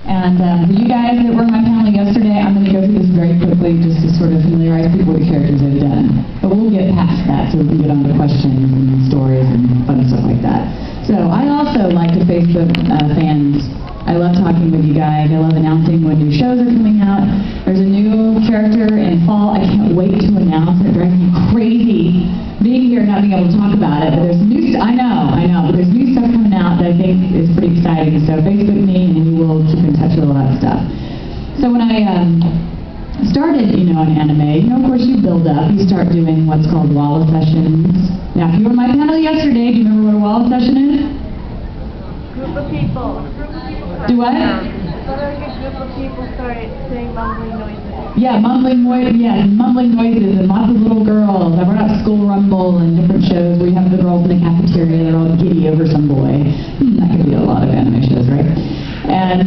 And for you guys that were on my panel yesterday, I'm going to go through this very quickly just to sort of familiarize people with the characters I've done. But we'll get past that so we can get on to questions and stories and fun stuff like that. So I also like to Facebook fans. I love talking with you guys. I love announcing when new shows are coming out. There's a new character in fall. I can't wait to announce it. It drives me crazy being here and not being able to talk about it. But there's new stuff. I know. But there's new stuff coming out that I think is pretty exciting. So Facebook me and we will keep in touch with all that stuff. So when I started, on anime, of course you build up. You start doing what's called wall of sessions. Now, if you were on my panel yesterday, do you remember what a wall of session is? Group of people. Do what? So like a group of people started saying mumbling noises. Yeah, mumbling noises and lots of little girls. I've run out School Rumble and different shows where you have the girls in the cafeteria, they're all giddy over some boy. That could be a lot of anime shows, right? And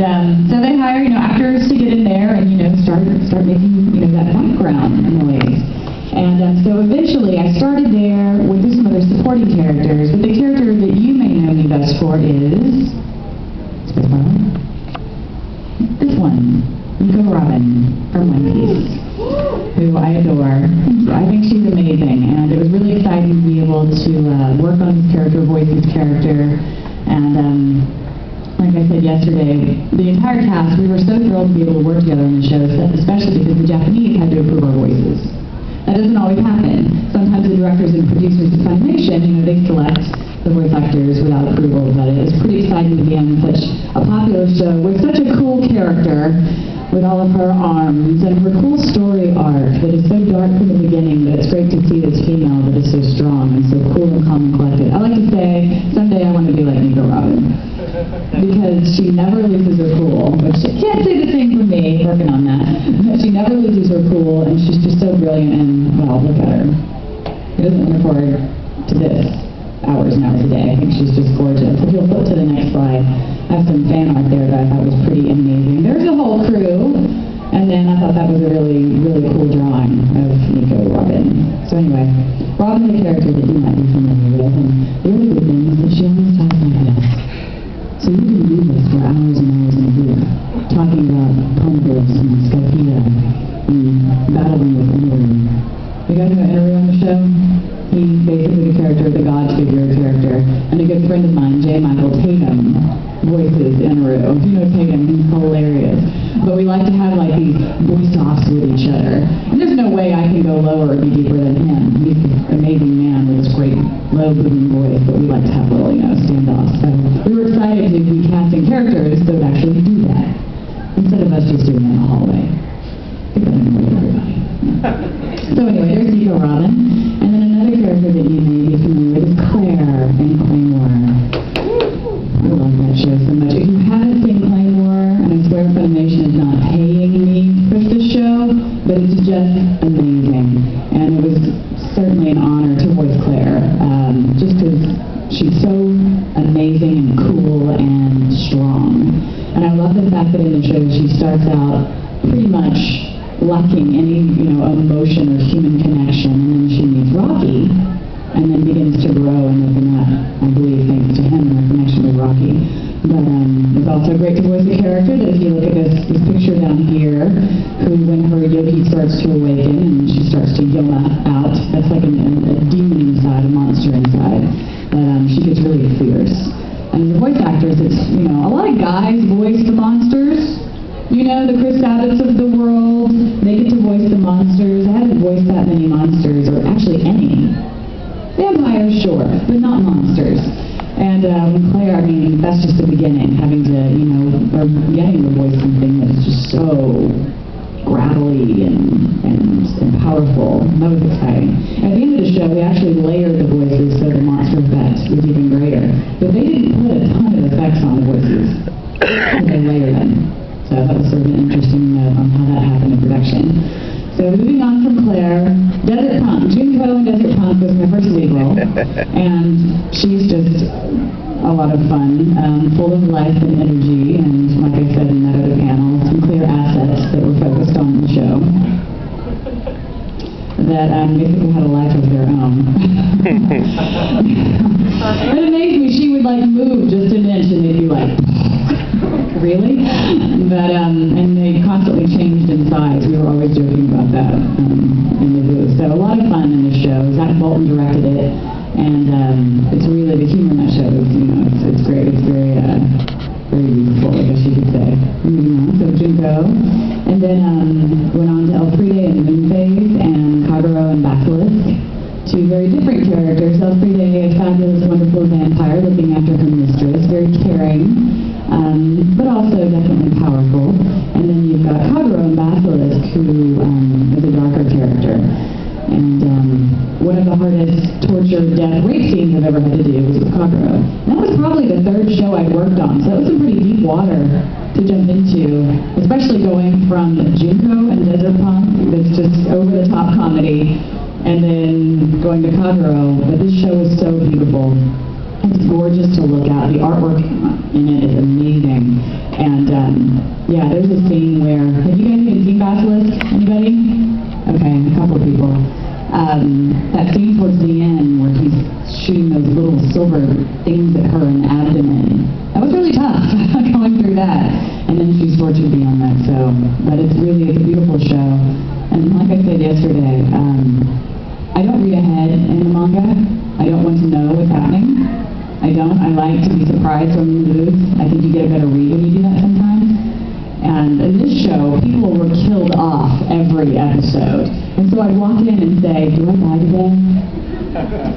so they hire, actors to get in there and, start making, that background noise. And so eventually I started there with some other supporting characters, but the character that you may know me best for is this one, Nico Robin from One Piece, who I adore. I think she's amazing, and it was really exciting to be able to work on this character, voice this character, and like I said yesterday, the entire cast, we were so thrilled to be able to work together on the show, especially because the Japanese had to approve our voices. That doesn't always happen. Sometimes the directors and producers of Funimation, they select the voice actors without approval, but it was pretty exciting to be on such a popular show with such a cool character, with all of her arms and her cool story arc that is so dark from the beginning, but it's great to see this female that is so strong and so cool and calm and collected. I like to say, someday I want to be like Nico Robin, because she never loses her cool, which I can't say the same for me, working on that, but she never loses her cool, and she's just so brilliant, and, well, look at her. It doesn't record to this. Hours and hours a day. I think she's just gorgeous. If you'll flip to the next slide, I have some fan art there that I thought was pretty amazing. There's a whole crew, and then I thought that was a really, really cool drawing of Nico Robin. So anyway, Robin is a character that you might be familiar with, and the really good thing is that she always talks like this. So you can do this for hours and hours in a year, talking about Poneglyphs and Skypiea and battling with Eneru. You guys know Eneru on the show? He's basically the character, the God figure character. And a good friend of mine, J. Michael Tatum, voices Eneru. If you know Tatum, he's hilarious. But we like to have these voice-offs with each other. And there's no way I can go lower or be deeper than him. He's an amazing man with this great low booming voice, but we like to have little, standoffs. So we were excited to be casting characters that would actually do that, instead of us just doing it in the hallway. I think that annoyed everybody. So anyway, there's Nico Robin. And then another character that you may be familiar with is Claire in Claymore. I love that show so much. If you haven't seen Claymore, and I swear Funimation is not paying me to push this show, but it's just amazing. And it was certainly an honor to voice Claire, just because she's so amazing and cool and strong. And I love the fact that in the show she starts out pretty much lacking any, emotion or human connection, and then she meets Rocky, and then begins to grow and open up, I believe, thanks to him and her connection with Rocky. But it's also great to voice a character that if you look at this picture down here, who when her yogi starts to awaken and she starts to yell out, that's like a demon inside, a monster inside, but she gets really fierce. And as a voice actress, it's, a lot of guys voice the monsters. The Chris Sabbats of the world, they get to voice the monsters. I haven't voiced that many monsters, or actually any. Vampires, sure, but not monsters. And Claire, that's just the beginning, having to, or getting to voice something that's just so gravelly and powerful. That was exciting. At the end of the show, we actually layered the voices so the monster effect was even greater. But they didn't put a ton of effects on the voices. They layered them. So that was sort of an interesting note on how that happened in production. So moving on from Claire, Desert Punk. Junko in Desert Punk was my first lead role, and she's just a lot of fun, full of life and energy, and like I said in that other panel, some clear assets that were focused on the show that basically had a life of their own. It amazed me, she would move just an inch and they'd be like, really? But But, and they constantly changed in size. We were always joking about that in the booth. So a lot of fun in the show. Zach Bolton directed it, and it's really the humor in that show. It's great. It's very youthful, I guess you could say. So Junko, and then went on to Elfriede and Moonphase and Kagero and Basilisk. Two very different characters. Elfriede, a fabulous, wonderful vampire looking after her mistress, very caring, but also definitely powerful. And then you've got Kagero and Basilisk, who is a darker character. And one of the hardest torture, death, rape scenes I've ever had to do was with Kagero. That was probably the third show I'd worked on, so that was some pretty deep water to jump into, especially going from Junko and Desert Punk, that's just over-the-top comedy, and then going to Kagero. But this show is so beautiful. It's gorgeous to look at. The artwork in it is amazing. And yeah, there's a scene where, have you guys even seen Basilisk? Anybody? Okay, a couple of people. That scene towards the end where he's shooting those little silver things at her in the abdomen. That was really tough, going through that. And then she's tortured beyond that. So, but it's a beautiful show. And like I said yesterday, I don't read ahead in the manga. I don't want to know what's happening. I like to be surprised when I'm in the booth. I think you get a better read when you do that sometimes. And in this show, people were killed off every episode. And so I'd walk in and say, do I die today?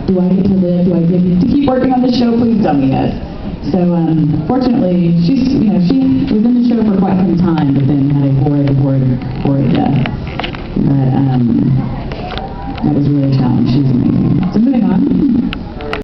Do I get to live? Do I get to keep working on the show? Please tell me yes. So fortunately, she was in the show for quite some time, but then had a